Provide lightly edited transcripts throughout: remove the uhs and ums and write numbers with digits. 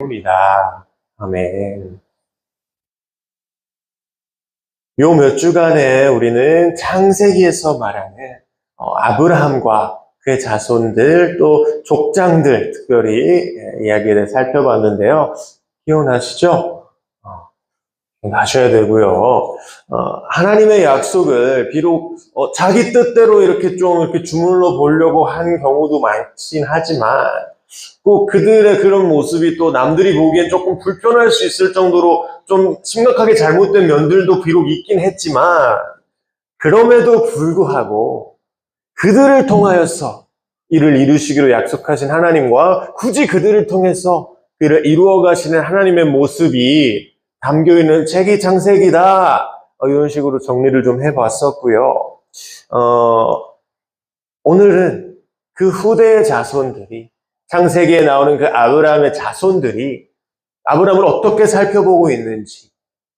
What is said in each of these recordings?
입니다. 아멘. 요 몇 주간에 우리는 창세기에서 말하는 아브라함과 그의 자손들 또 족장들 특별히 이야기를 살펴봤는데요. 기억나시죠? 기억나셔야 되고요. 하나님의 약속을 비록 자기 뜻대로 이렇게 좀 이렇게 주물러 보려고 하는 경우도 많긴 하지만 꼭 그들의 그런 모습이 또 남들이 보기엔 조금 불편할 수 있을 정도로 좀 심각하게 잘못된 면들도 비록 있긴 했지만 그럼에도 불구하고 그들을 통하여서 이를 이루시기로 약속하신 하나님과 굳이 그들을 통해서 그를 이루어 가시는 하나님의 모습이 담겨있는 책이 창세기다. 이런 식으로 정리를 좀 해봤었고요. 오늘은 그 후대의 자손들이 창세기에 나오는 그 아브라함의 자손들이 아브라함을 어떻게 살펴보고 있는지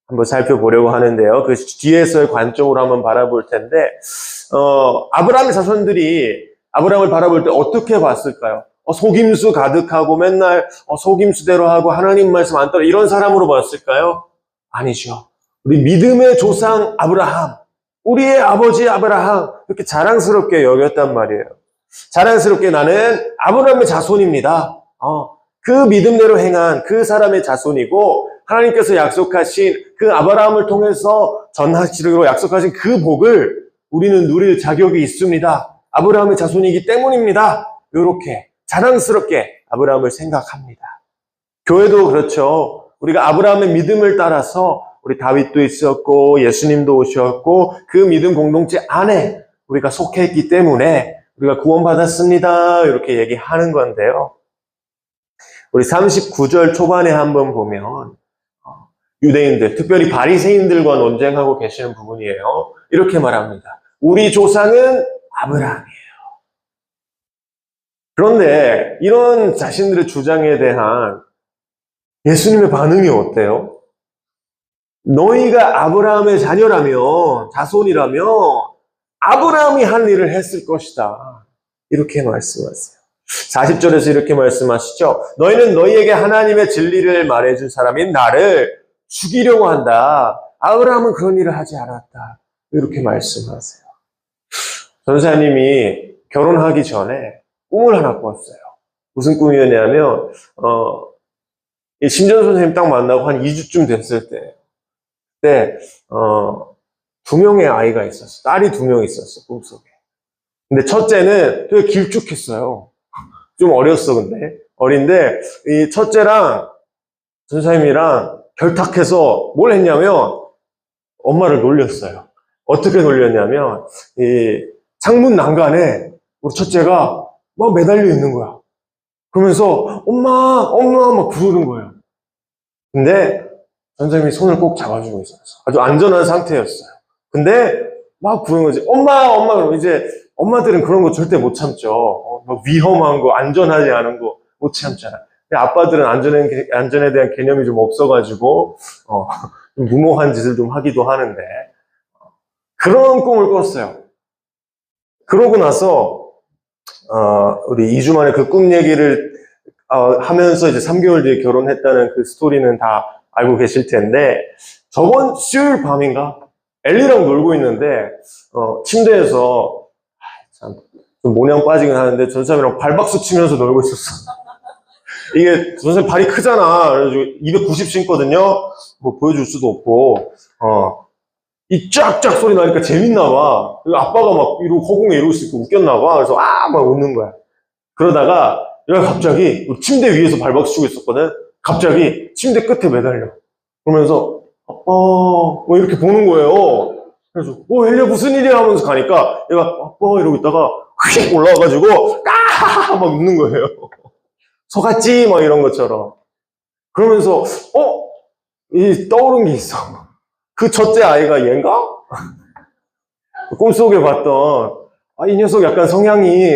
한번 살펴보려고 하는데요. 그 뒤에서의 관점으로 한번 바라볼 텐데, 아브라함의 자손들이 아브라함을 바라볼 때 어떻게 봤을까요? 속임수 가득하고 맨날 속임수대로 하고 하나님 말씀 안 따라 이런 사람으로 봤을까요? 아니죠. 우리 믿음의 조상 아브라함, 우리의 아버지 아브라함 이렇게 자랑스럽게 여겼단 말이에요. 자랑스럽게 나는 아브라함의 자손입니다. 그 믿음대로 행한 그 사람의 자손이고 하나님께서 약속하신 그 아브라함을 통해서 전하시기로 약속하신 그 복을 우리는 누릴 자격이 있습니다. 아브라함의 자손이기 때문입니다. 이렇게 자랑스럽게 아브라함을 생각합니다. 교회도 그렇죠. 우리가 아브라함의 믿음을 따라서 우리 다윗도 있었고 예수님도 오셨고 그 믿음 공동체 안에 우리가 속해 있기 때문에 우리가 구원받았습니다. 이렇게 얘기하는 건데요. 우리 39절 초반에 한번 보면 유대인들, 특별히 바리새인들과 논쟁하고 계시는 부분이에요. 이렇게 말합니다. 우리 조상은 아브라함이에요. 그런데 이런 자신들의 주장에 대한 예수님의 반응이 어때요? 너희가 아브라함의 자녀라면, 자손이라면 아브라함이 한 일을 했을 것이다. 이렇게 말씀하세요. 40절에서 이렇게 말씀하시죠. 너희는 너희에게 하나님의 진리를 말해준 사람인 나를 죽이려고 한다. 아브라함은 그런 일을 하지 않았다. 이렇게 말씀하세요. 전사님이 결혼하기 전에 꿈을 하나 꿨어요. 무슨 꿈이었냐면 심전 선생님 딱 만나고 한 2주쯤 됐을 때 그때 2명의 아이가 있었어. 딸이 2명 있었어. 꿈속에. 근데 첫째는 되게 길쭉했어요. 좀 어렸어, 근데. 어린데, 이 첫째랑 전사님이랑 결탁해서 뭘 했냐면, 엄마를 놀렸어요. 어떻게 놀렸냐면, 이 창문 난간에 우리 첫째가 막 매달려 있는 거야. 그러면서, 엄마, 엄마, 막 부르는 거예요. 근데, 전사님이 손을 꼭 잡아주고 있었어. 아주 안전한 상태였어요. 근데, 막 부르는 거지. 엄마, 엄마, 그러면 이제, 엄마들은 그런 거 절대 못 참죠. 막 위험한 거, 안전하지 않은 거 못 참잖아. 근데 아빠들은 안전에 대한 개념이 좀 없어가지고, 좀 무모한 짓을 좀 하기도 하는데, 그런 꿈을 꿨어요. 그러고 나서, 우리 2주 만에 그 꿈 얘기를 하면서 이제 3개월 뒤에 결혼했다는 그 스토리는 다 알고 계실 텐데, 저번 수요일 밤인가? 엘리랑 놀고 있는데, 침대에서, 참, 좀 모냥 빠지긴 하는데, 전사님이랑 발박수 치면서 놀고 있었어. 이게, 전사님 발이 크잖아. 그래가지고 290 신거든요? 뭐 보여줄 수도 없고, 이 쫙쫙 소리 나니까 재밌나 봐. 아빠가 막 이러고 허공에 이러고 있으니까 웃겼나 봐. 그래서 막 웃는 거야. 그러다가, 얘가 갑자기 우리 침대 위에서 발박수 치고 있었거든? 갑자기 침대 끝에 매달려. 그러면서, 아빠, 뭐 이렇게 보는 거예요. 그래서, 엘리야 무슨 일이야 하면서 가니까 얘가 아빠 이러고 있다가 휙 올라와가지고 까하하 막 웃는 거예요. 속았지? 막 이런 것처럼. 그러면서 이 떠오른 게 있어. 그 첫째 아이가 얘인가? 꿈속에 봤던 이 녀석 약간 성향이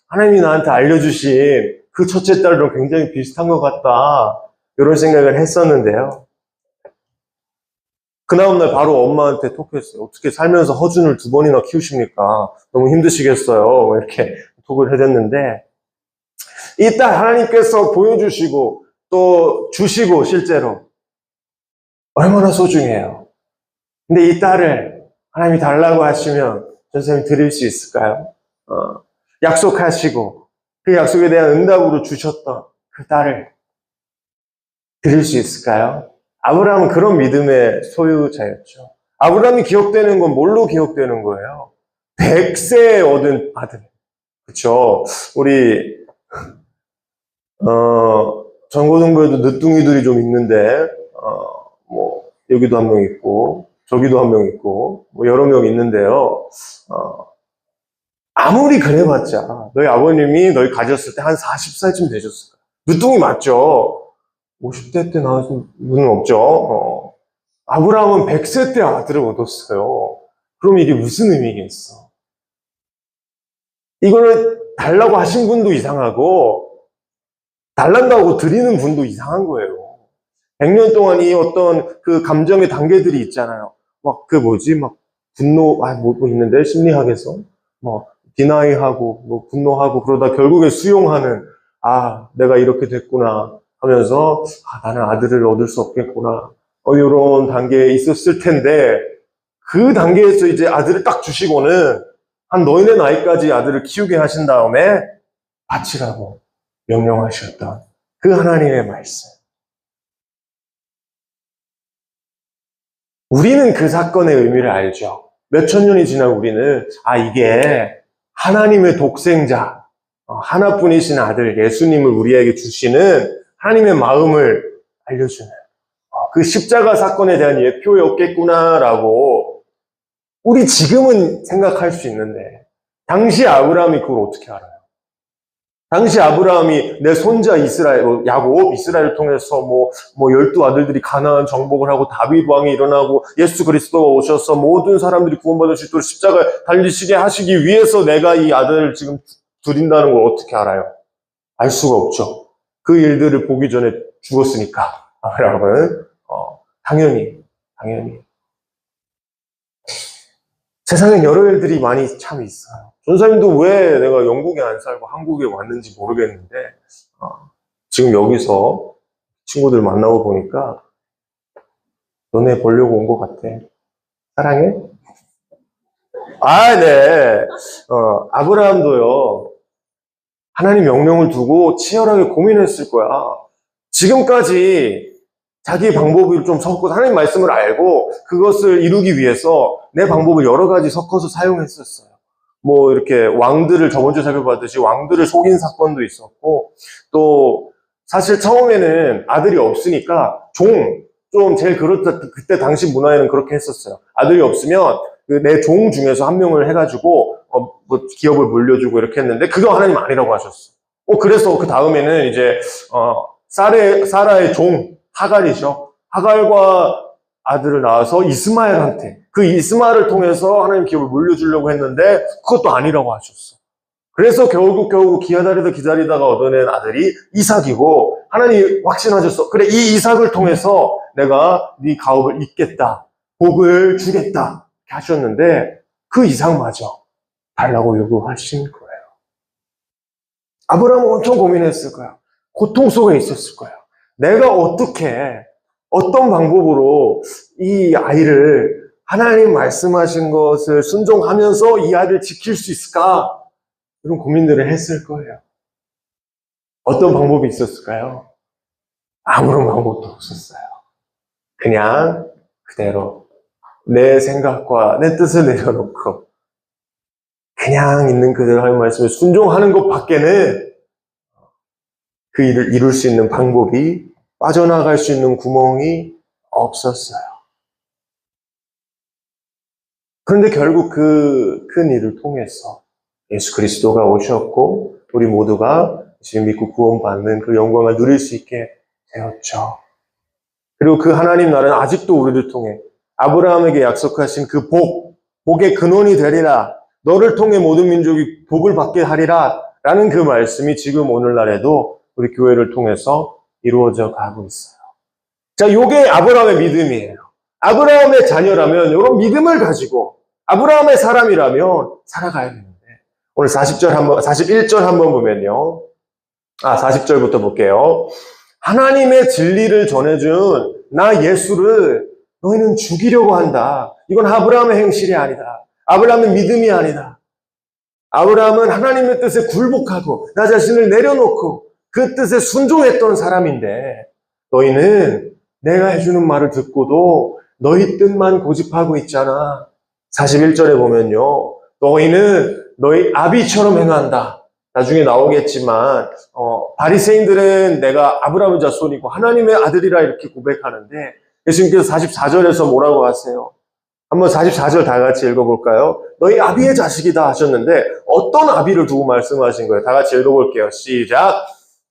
하나님이 나한테 알려주신 그 첫째 딸이랑 굉장히 비슷한 것 같다. 이런 생각을 했었는데요. 그 다음날 바로 엄마한테 톡했어요. 어떻게 살면서 허준을 2번이나 키우십니까? 너무 힘드시겠어요. 이렇게 톡을 해줬는데 이 딸 하나님께서 보여주시고 또 주시고 실제로 얼마나 소중해요. 근데 이 딸을 하나님이 달라고 하시면 선생님 드릴 수 있을까요? 약속하시고 그 약속에 대한 응답으로 주셨던 그 딸을 드릴 수 있을까요? 아브라함은 그런 믿음의 소유자였죠. 아브라함이 기억되는 건 뭘로 기억되는 거예요? 100세에 얻은 아들. 그쵸? 우리 전고등부에도 늦둥이들이 좀 있는데 뭐 여기도 한 명 있고 저기도 한 명 있고 뭐 여러 명 있는데요. 아무리 그래봤자 너희 아버님이 너희 가졌을 때 한 40살쯤 되셨을 거야. 늦둥이 맞죠? 50대 때 나온 분은 없죠. 아브라함은 100세 때 아들을 얻었어요. 그럼 이게 무슨 의미겠어? 이거를 달라고 하신 분도 이상하고 달란다고 드리는 분도 이상한 거예요. 100년 동안 이 어떤 그 감정의 단계들이 있잖아요. 막 그 뭐지? 막 분노, 뭐 있는데 심리학에서 뭐 디나이하고 뭐 분노하고 그러다 결국에 수용하는 내가 이렇게 됐구나 하면서 나는 아들을 얻을 수 없겠구나. 이런 단계에 있었을 텐데 그 단계에서 이제 아들을 딱 주시고는 한 너희네 나이까지 아들을 키우게 하신 다음에 바치라고 명령하셨던 그 하나님의 말씀. 우리는 그 사건의 의미를 알죠. 몇천 년이 지난 우리는 이게 하나님의 독생자, 하나뿐이신 아들 예수님을 우리에게 주시는 하나님의 마음을 알려주는 그 십자가 사건에 대한 예표였겠구나라고 우리 지금은 생각할 수 있는데 당시 아브라함이 그걸 어떻게 알아요? 당시 아브라함이 내 손자 야곱, 이스라엘을 통해서 뭐 12아들들이 가나안 정복을 하고 다윗 왕이 일어나고 예수 그리스도가 오셔서 모든 사람들이 구원받을 수 있도록 십자가에 달리시게 하시기 위해서 내가 이 아들을 지금 드린다는 걸 어떻게 알아요? 알 수가 없죠. 그 일들을 보기 전에 죽었으니까. 아브라함은 당연히 세상엔 여러 일들이 많이 참 있어요. 전사님도 왜 내가 영국에 안 살고 한국에 왔는지 모르겠는데 지금 여기서 친구들 만나고 보니까 너네 보려고 온 것 같아. 사랑해? 네. 아브라함도요. 하나님 명령을 두고 치열하게 고민했을 거야. 지금까지 자기의 방법을 좀 섞고 하나님 말씀을 알고 그것을 이루기 위해서 내 방법을 여러 가지 섞어서 사용했었어요. 뭐 이렇게 왕들을 저번 주에 살펴봤듯이 왕들을 속인 사건도 있었고 또 사실 처음에는 아들이 없으니까 좀 제일 그렇다 그때 당시 문화에는 그렇게 했었어요. 아들이 없으면 내 종 중에서 한 명을 해가지고 뭐 기업을 물려주고 이렇게 했는데 그거 하나님 아니라고 하셨어. 그래서 그 다음에는 이제 사라의 종 하갈이죠. 하갈과 아들을 낳아서 이스마엘한테 그 이스마엘을 통해서 하나님 기업을 물려주려고 했는데 그것도 아니라고 하셨어. 그래서 결국 기다리다가 얻어낸 아들이 이삭이고 하나님 확신하셨어. 그래 이 이삭을 통해서 내가 네 가업을 잇겠다. 복을 주겠다. 이렇게 하셨는데 그 이삭마저 달라고 요구하신 거예요. 아브라함은 엄청 고민했을 거야. 고통 속에 있었을 거야. 내가 어떤 방법으로 이 아이를 하나님 말씀하신 것을 순종하면서 이 아이를 지킬 수 있을까? 이런 고민들을 했을 거예요. 어떤 방법이 있었을까요? 아무런 방법도 없었어요. 그냥 그대로 내 생각과 내 뜻을 내려놓고 그냥 있는 그대로 하나님 말씀을 순종하는 것 밖에는 그 일을 이룰 수 있는 방법이 빠져나갈 수 있는 구멍이 없었어요. 그런데 결국 그 큰 일을 통해서 예수 그리스도가 오셨고 우리 모두가 지금 믿고 구원받는 그 영광을 누릴 수 있게 되었죠. 그리고 그 하나님 나라는 아직도 우리를 통해 아브라함에게 약속하신 그 복의 근원이 되리라. 너를 통해 모든 민족이 복을 받게 하리라. 라는 그 말씀이 지금 오늘날에도 우리 교회를 통해서 이루어져 가고 있어요. 자, 요게 아브라함의 믿음이에요. 아브라함의 자녀라면 이런 믿음을 가지고 아브라함의 사람이라면 살아가야 되는데 오늘 41절 한번 보면요. 40절부터 볼게요. 하나님의 진리를 전해준 나 예수를 너희는 죽이려고 한다. 이건 아브라함의 행실이 아니다. 아브라함의 믿음이 아니다. 아브라함은 하나님의 뜻에 굴복하고 나 자신을 내려놓고 그 뜻에 순종했던 사람인데 너희는 내가 해주는 말을 듣고도 너희 뜻만 고집하고 있잖아. 41절에 보면요. 너희는 너희 아비처럼 행한다. 나중에 나오겠지만 바리새인들은 내가 아브라함의 자손이고 하나님의 아들이라 이렇게 고백하는데 예수님께서 44절에서 뭐라고 하세요? 한번 44절 다 같이 읽어볼까요? 너희 아비의 자식이다 하셨는데 어떤 아비를 두고 말씀하신 거예요? 다 같이 읽어볼게요. 시작!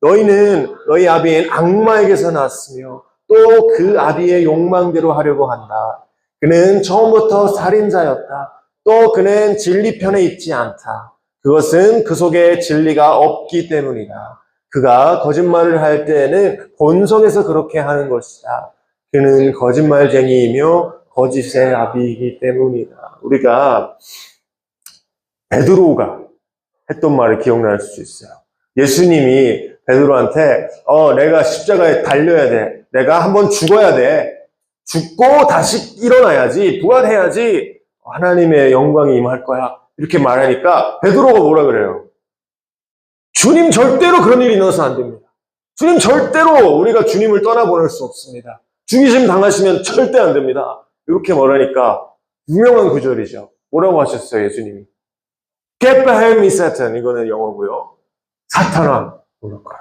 너희는 너희 아비인 악마에게서 났으며 또 그 아비의 욕망대로 하려고 한다. 그는 처음부터 살인자였다. 또 그는 진리 편에 있지 않다. 그것은 그 속에 진리가 없기 때문이다. 그가 거짓말을 할 때에는 본성에서 그렇게 하는 것이다. 그는 거짓말쟁이이며 거짓의 아비이기 때문이다. 우리가 베드로가 했던 말을 기억날 수 있어요. 예수님이 베드로한테 내가 십자가에 달려야 돼. 내가 한번 죽어야 돼. 죽고 다시 일어나야지. 부활해야지. 하나님의 영광이 임할 거야. 이렇게 말하니까 베드로가 뭐라 그래요? 주님 절대로 그런 일이 있어서 안 됩니다. 주님 절대로 우리가 주님을 떠나보낼 수 없습니다. 죽이심 당하시면 절대 안 됩니다. 이렇게 말하니까 유명한 구절이죠. 뭐라고 하셨어요, 예수님이? Get behind me, Satan. 이거는 영어고요. 사탄아, 물러가라.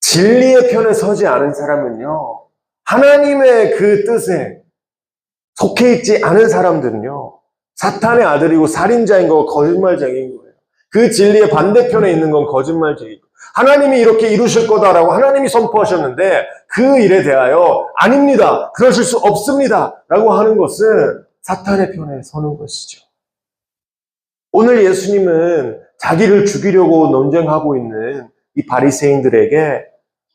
진리의 편에 서지 않은 사람은요, 하나님의 그 뜻에 속해 있지 않은 사람들은요, 사탄의 아들이고 살인자인 거고 거짓말쟁이인 거예요. 그 진리의 반대편에 있는 건 거짓말쟁이고 하나님이 이렇게 이루실 거다라고 하나님이 선포하셨는데 그 일에 대하여 아닙니다. 그러실 수 없습니다. 라고 하는 것은 사탄의 편에 서는 것이죠. 오늘 예수님은 자기를 죽이려고 논쟁하고 있는 이 바리새인들에게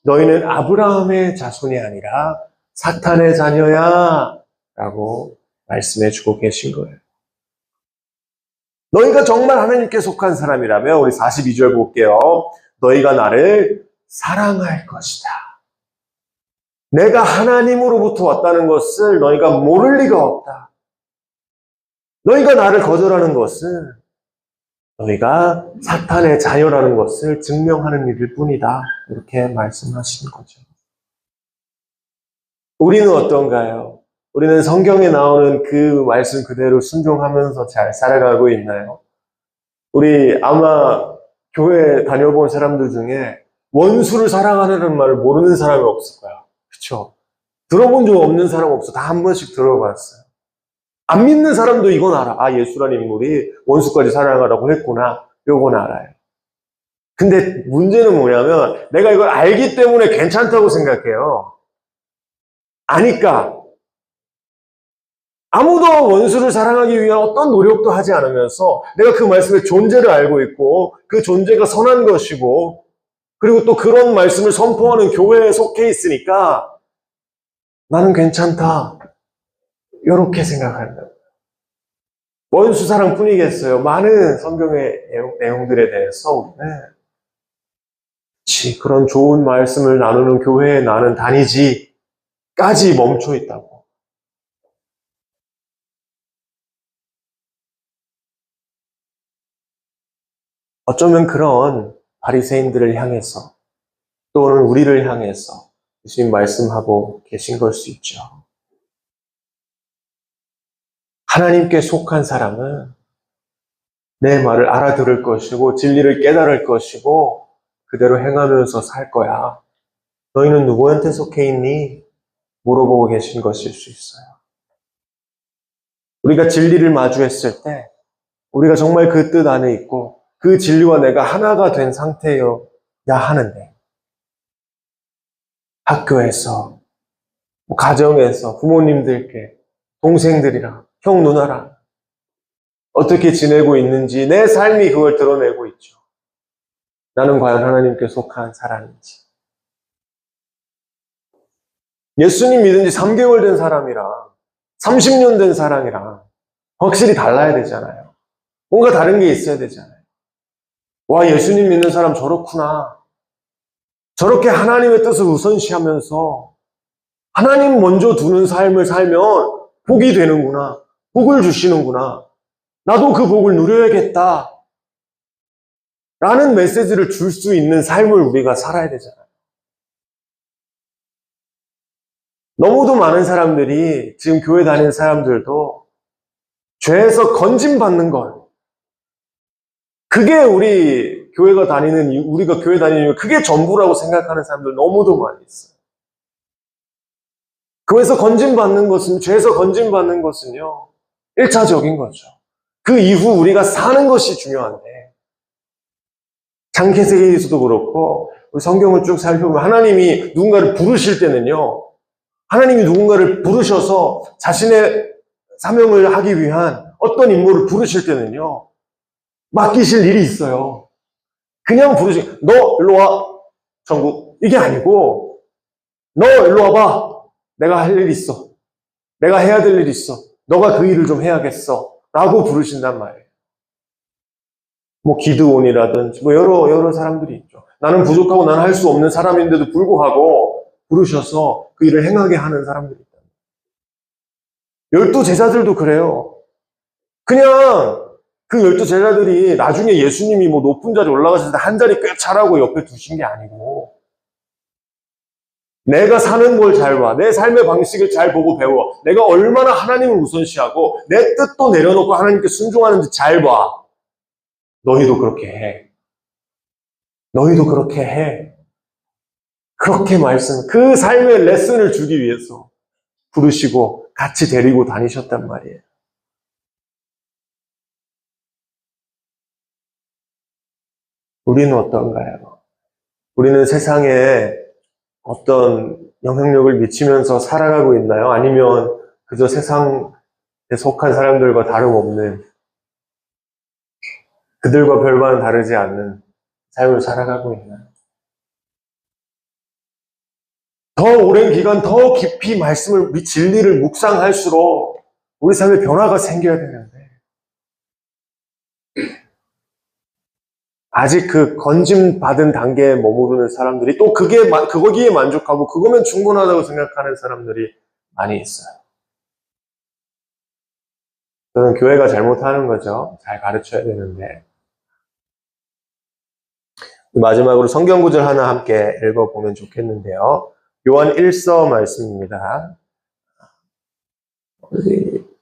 너희는 아브라함의 자손이 아니라 사탄의 자녀야 라고 말씀해 주고 계신 거예요. 너희가 정말 하나님께 속한 사람이라면 우리 42절 볼게요. 너희가 나를 사랑할 것이다. 내가 하나님으로부터 왔다는 것을 너희가 모를 리가 없다. 너희가 나를 거절하는 것은 너희가 사탄의 자녀라는 것을 증명하는 일일 뿐이다. 이렇게 말씀하시는 거죠. 우리는 어떤가요? 우리는 성경에 나오는 그 말씀 그대로 순종하면서 잘 살아가고 있나요? 우리 아마 교회 다녀본 사람들 중에 원수를 사랑하는 말을 모르는 사람이 없을 거야. 그쵸? 들어본 적 없는 사람 없어. 다 한 번씩 들어봤어요. 안 믿는 사람도 이건 알아. 아, 예수라는 인물이 원수까지 사랑하라고 했구나. 요건 알아요. 근데 문제는 뭐냐면 내가 이걸 알기 때문에 괜찮다고 생각해요. 아니까 아무도 원수를 사랑하기 위한 어떤 노력도 하지 않으면서 내가 그 말씀의 존재를 알고 있고 그 존재가 선한 것이고 그리고 또 그런 말씀을 선포하는 교회에 속해 있으니까 나는 괜찮다. 이렇게 생각한다. 원수 사랑뿐이겠어요. 많은 성경의 내용들에 대해서 우리는 그런 좋은 말씀을 나누는 교회에 나는 다니지까지 멈춰 있다고. 어쩌면 그런 바리새인들을 향해서 또는 우리를 향해서 예수님 말씀하고 계신 걸 수 있죠. 하나님께 속한 사람은 내 말을 알아들을 것이고 진리를 깨달을 것이고 그대로 행하면서 살 거야. 너희는 누구한테 속해 있니? 물어보고 계신 것일 수 있어요. 우리가 진리를 마주했을 때 우리가 정말 그 뜻 안에 있고 그 진리와 내가 하나가 된 상태여야 하는데 학교에서, 가정에서, 부모님들께, 동생들이랑, 형, 누나랑 어떻게 지내고 있는지 내 삶이 그걸 드러내고 있죠. 나는 과연 하나님께 속한 사람인지. 예수님 믿은 지 3개월 된 사람이랑 30년 된 사람이랑 확실히 달라야 되잖아요. 뭔가 다른 게 있어야 되잖아요. 와, 예수님 믿는 사람 저렇구나. 저렇게 하나님의 뜻을 우선시하면서 하나님 먼저 두는 삶을 살면 복이 되는구나. 복을 주시는구나. 나도 그 복을 누려야겠다. 라는 메시지를 줄 수 있는 삶을 우리가 살아야 되잖아요. 너무도 많은 사람들이, 지금 교회 다니는 사람들도 죄에서 건짐받는 것, 그게 우리가 교회 다니는 그게 전부라고 생각하는 사람들 너무도 많이 있어요. 교회에서 건짐받는 것은, 죄에서 건짐받는 것은요, 1차적인 거죠. 그 이후 우리가 사는 것이 중요한데, 창세기에서도 그렇고, 우리 성경을 쭉 살펴보면 하나님이 누군가를 부르실 때는요, 하나님이 누군가를 부르셔서 자신의 사명을 하기 위한 어떤 인물을 부르실 때는요, 맡기실 일이 있어요. 그냥 너 일로 와, 천국. 이게 아니고, 너 일로 와봐. 내가 할 일이 있어. 내가 해야 될 일이 있어. 너가 그 일을 좀 해야겠어. 라고 부르신단 말이에요. 뭐 기드온이라든지 뭐 여러 사람들이 있죠. 나는 부족하고 나는 할 수 없는 사람인데도 불구하고 부르셔서 그 일을 행하게 하는 사람들이 있다. 12 제자들도 그래요. 그냥 그 12 제자들이 나중에 예수님이 뭐 높은 자리 올라가실 때 한 자리 꽤 차라고 옆에 두신 게 아니고, 내가 사는 걸 잘 봐. 내 삶의 방식을 잘 보고 배워. 내가 얼마나 하나님을 우선시하고 내 뜻도 내려놓고 하나님께 순종하는지 잘 봐. 너희도 그렇게 해. 너희도 그렇게 해. 그렇게 그 삶의 레슨을 주기 위해서 부르시고 같이 데리고 다니셨단 말이에요. 우리는 어떤가요? 우리는 세상에 어떤 영향력을 미치면서 살아가고 있나요? 아니면 그저 세상에 속한 사람들과 다름없는, 그들과 별반 다르지 않는 삶을 살아가고 있나요? 더 오랜 기간, 더 깊이 진리를 묵상할수록 우리 삶에 변화가 생겨야 되는데, 아직 그 건짐받은 단계에 머무르는 사람들이 또 거기에 만족하고 그거면 충분하다고 생각하는 사람들이 많이 있어요. 저는 교회가 잘못하는 거죠. 잘 가르쳐야 되는데. 마지막으로 성경 구절 하나 함께 읽어보면 좋겠는데요. 요한 1서 말씀입니다.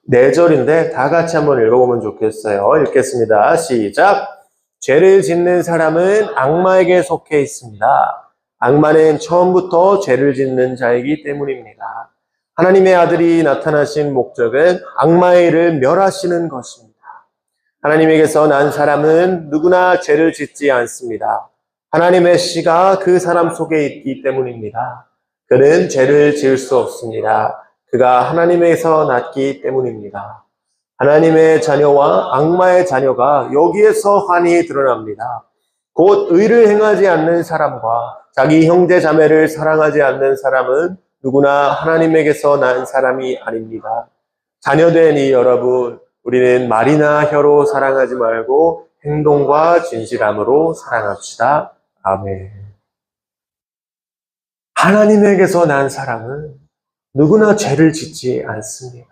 4절인데 다 같이 한번 읽어보면 좋겠어요. 읽겠습니다. 시작. 죄를 짓는 사람은 악마에게 속해 있습니다. 악마는 처음부터 죄를 짓는 자이기 때문입니다. 하나님의 아들이 나타나신 목적은 악마의 일을 멸하시는 것입니다. 하나님에게서 난 사람은 누구나 죄를 짓지 않습니다. 하나님의 씨가 그 사람 속에 있기 때문입니다. 그는 죄를 지을 수 없습니다. 그가 하나님에게서 났기 때문입니다. 하나님의 자녀와 악마의 자녀가 여기에서 환히 드러납니다. 곧 의를 행하지 않는 사람과 자기 형제 자매를 사랑하지 않는 사람은 누구나 하나님에게서 난 사람이 아닙니다. 자녀된 이 여러분, 우리는 말이나 혀로 사랑하지 말고 행동과 진실함으로 사랑합시다. 아멘. 하나님에게서 난 사람은 누구나 죄를 짓지 않습니다.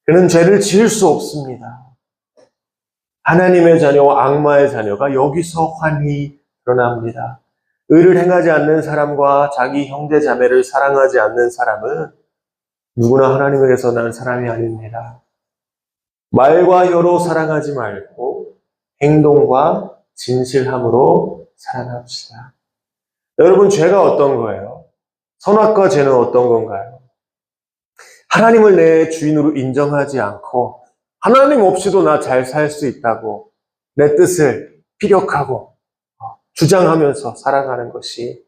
그는 죄를 지을 수 없습니다. 하나님의 자녀와 악마의 자녀가 여기서 환히 드러납니다. 의를 행하지 않는 사람과 자기 형제 자매를 사랑하지 않는 사람은 누구나 하나님에게서 난 사람이 아닙니다. 말과 혀로 사랑하지 말고 행동과 진실함으로 사랑합시다. 여러분, 죄가 어떤 거예요? 선악과 죄는 어떤 건가요? 하나님을 내 주인으로 인정하지 않고 하나님 없이도 나 잘 살 수 있다고 내 뜻을 피력하고 주장하면서 살아가는 것이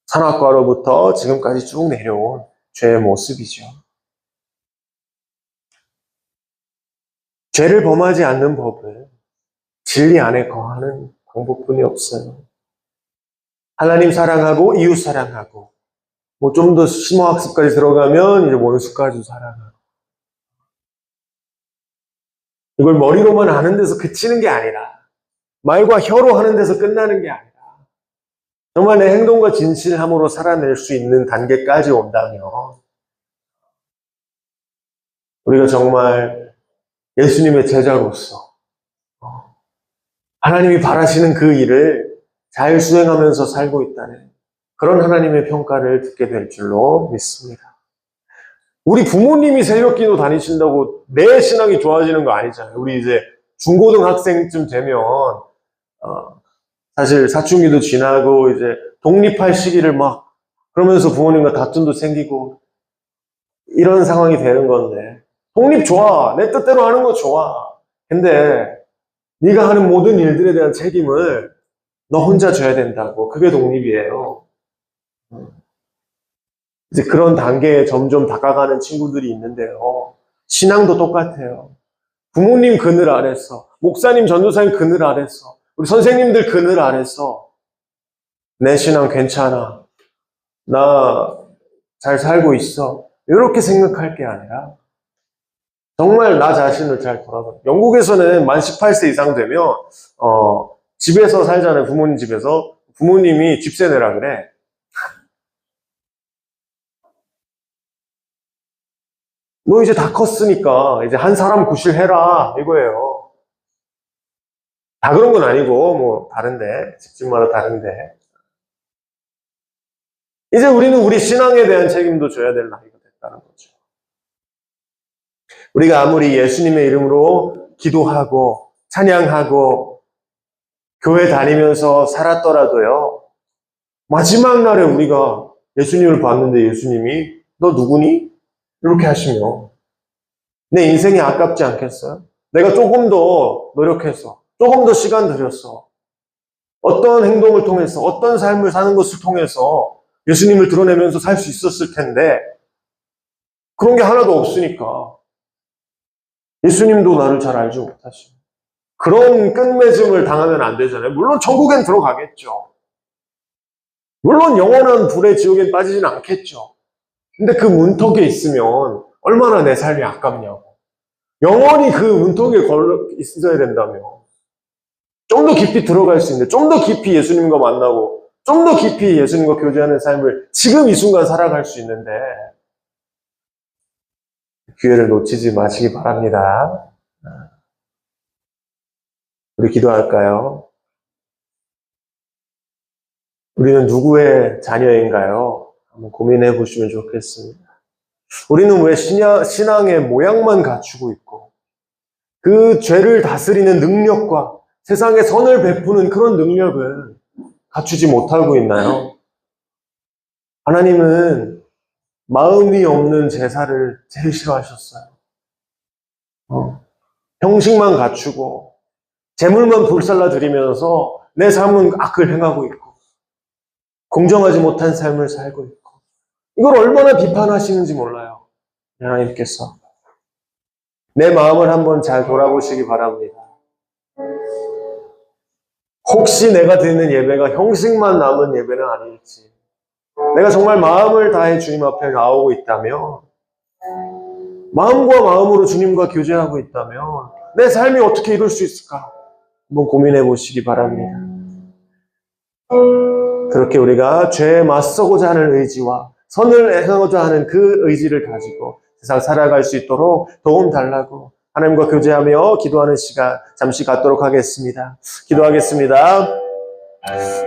선악과로부터 지금까지 쭉 내려온 죄의 모습이죠. 죄를 범하지 않는 법은 진리 안에 거하는 방법뿐이 없어요. 하나님 사랑하고 이웃 사랑하고 뭐 좀 더 심오학습까지 들어가면 이제 원수까지 사랑하고, 이걸 머리로만 하는 데서 그치는 게 아니라 말과 혀로 하는 데서 끝나는 게 아니라 정말 내 행동과 진실함으로 살아낼 수 있는 단계까지 온다면 우리가 정말 예수님의 제자로서 하나님이 바라시는 그 일을 잘 수행하면서 살고 있다는 그런 하나님의 평가를 듣게 될 줄로 믿습니다. 우리 부모님이 새벽기도 다니신다고 내 신앙이 좋아지는 거 아니잖아요. 우리 이제 중고등학생쯤 되면 사실 사춘기도 지나고 이제 독립할 시기를 막 그러면서 부모님과 다툼도 생기고 이런 상황이 되는 건데 독립 좋아. 내 뜻대로 하는 거 좋아. 근데 네가 하는 모든 일들에 대한 책임을 너 혼자 져야 된다고. 그게 독립이에요. 이제 그런 단계에 점점 다가가는 친구들이 있는데요. 신앙도 똑같아요. 부모님 그늘 아래서, 목사님, 전도사님 그늘 아래서, 우리 선생님들 그늘 아래서 내 신앙 괜찮아. 나 잘 살고 있어. 이렇게 생각할 게 아니라 정말 나 자신을 잘 돌아봐. 영국에서는 만 18세 이상 되면 집에서 살잖아요. 부모님 집에서. 부모님이 집세 내라 그래. 너 이제 다 컸으니까 이제 한 사람 구실해라 이거예요. 다 그런 건 아니고 뭐 다른데 집집마다 다른데 이제 우리는 우리 신앙에 대한 책임도 져야 될 나이가 됐다는 거죠. 우리가 아무리 예수님의 이름으로 기도하고 찬양하고 교회 다니면서 살았더라도요. 마지막 날에 우리가 예수님을 봤는데 예수님이 너 누구니? 이렇게 하시면 내 인생이 아깝지 않겠어요? 내가 조금 더 노력해서 조금 더 시간 들였어. 어떤 행동을 통해서 어떤 삶을 사는 것을 통해서 예수님을 드러내면서 살 수 있었을 텐데 그런 게 하나도 없으니까 예수님도 나를 잘 알지 못하시고 그런 끝맺음을 당하면 안 되잖아요. 물론 천국엔 들어가겠죠. 물론 영원한 불의 지옥엔 빠지진 않겠죠. 근데 그 문턱에 있으면 얼마나 내 삶이 아깝냐고. 영원히 그 문턱에 걸려 있어야 된다며. 좀 더 깊이 들어갈 수 있는데, 좀 더 깊이 예수님과 만나고, 좀 더 깊이 예수님과 교제하는 삶을 지금 이 순간 살아갈 수 있는데, 기회를 놓치지 마시기 바랍니다. 우리 기도할까요? 우리는 누구의 자녀인가요? 한번 고민해 보시면 좋겠습니다. 우리는 왜 신앙의 모양만 갖추고 있고 그 죄를 다스리는 능력과 세상에 선을 베푸는 그런 능력을 갖추지 못하고 있나요? 하나님은 마음이 없는 제사를 제일 싫어하셨어요. 형식만 갖추고 재물만 불살라 드리면서 내 삶은 악을 행하고 있고 공정하지 못한 삶을 살고 있고 이걸 얼마나 비판하시는지 몰라요. 하나님께서 내 마음을 한번 잘 돌아보시기 바랍니다. 혹시 내가 드리는 예배가 형식만 남은 예배는 아닐지 내가 정말 마음을 다해 주님 앞에 나오고 있다면 마음과 마음으로 주님과 교제하고 있다면 내 삶이 어떻게 이룰 수 있을까? 한번 고민해 보시기 바랍니다. 그렇게 우리가 죄에 맞서고자 하는 의지와 선을 행하고자 하는 그 의지를 가지고 세상 살아갈 수 있도록 도움 달라고 하나님과 교제하며 기도하는 시간 잠시 갖도록 하겠습니다. 기도하겠습니다.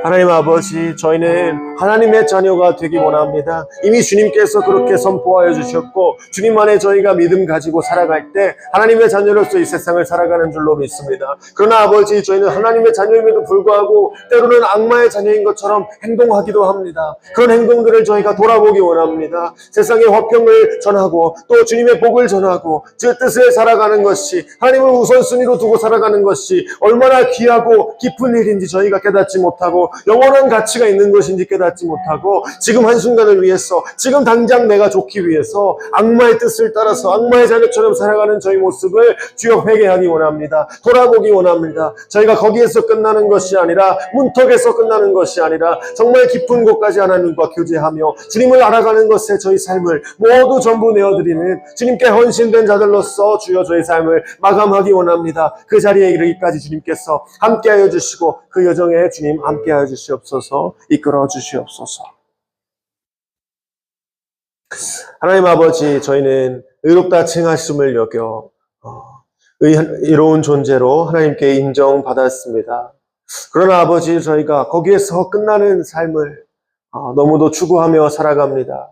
하나님 아버지, 저희는 하나님의 자녀가 되기 원합니다. 이미 주님께서 그렇게 선포하여 주셨고 주님 안에 저희가 믿음 가지고 살아갈 때 하나님의 자녀로서 이 세상을 살아가는 줄로 믿습니다. 그러나 아버지, 저희는 하나님의 자녀임에도 불구하고 때로는 악마의 자녀인 것처럼 행동하기도 합니다. 그런 행동들을 저희가 돌아보기 원합니다. 세상의 화평을 전하고 또 주님의 복을 전하고 제 뜻을 살아가는 것이 하나님을 우선순위로 두고 살아가는 것이 얼마나 귀하고 깊은 일인지 저희가 깨닫지 못하고 영원한 가치가 있는 것인지 깨닫지 못하고 지금 한순간을 위해서 지금 당장 내가 좋기 위해서 악마의 뜻을 따라서 악마의 자녀처럼 살아가는 저희 모습을 주여 회개하기 원합니다. 돌아보기 원합니다. 저희가 거기에서 끝나는 것이 아니라 문턱에서 끝나는 것이 아니라 정말 깊은 곳까지 하나님과 교제하며 주님을 알아가는 것에 저희 삶을 모두 전부 내어드리는 주님께 헌신된 자들로서 주여 저희 삶을 마감하기 원합니다. 그 자리에 이르기까지 주님께서 함께하여 주시고 그 여정에 주님 주님 함께하여 주시옵소서. 이끌어 주시옵소서. 하나님 아버지, 저희는 의롭다 칭하심을 여겨 의로운 존재로 하나님께 인정받았습니다. 그러나 아버지, 저희가 거기에서 끝나는 삶을 너무도 추구하며 살아갑니다.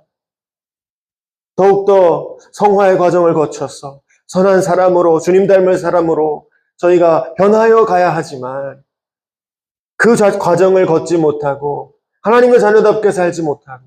더욱더 성화의 과정을 거쳐서 선한 사람으로, 주님 닮을 사람으로 저희가 변하여 가야 하지만 그 과정을 걷지 못하고 하나님의 자녀답게 살지 못하고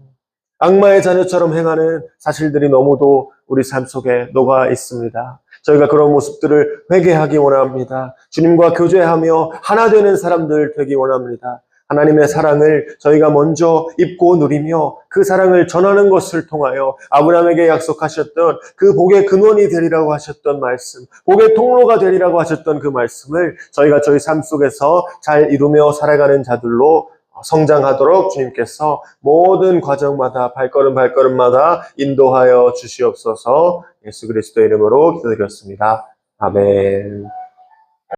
악마의 자녀처럼 행하는 사실들이 너무도 우리 삶 속에 녹아 있습니다. 저희가 그런 모습들을 회개하기 원합니다. 주님과 교제하며 하나 되는 사람들 되기 원합니다. 하나님의 사랑을 저희가 먼저 입고 누리며 그 사랑을 전하는 것을 통하여 아브라함에게 약속하셨던 그 복의 근원이 되리라고 하셨던 말씀, 복의 통로가 되리라고 하셨던 그 말씀을 저희가 저희 삶 속에서 잘 이루며 살아가는 자들로 성장하도록 주님께서 모든 과정마다 발걸음마다 인도하여 주시옵소서. 예수 그리스도의 이름으로 기도드렸습니다. 아멘.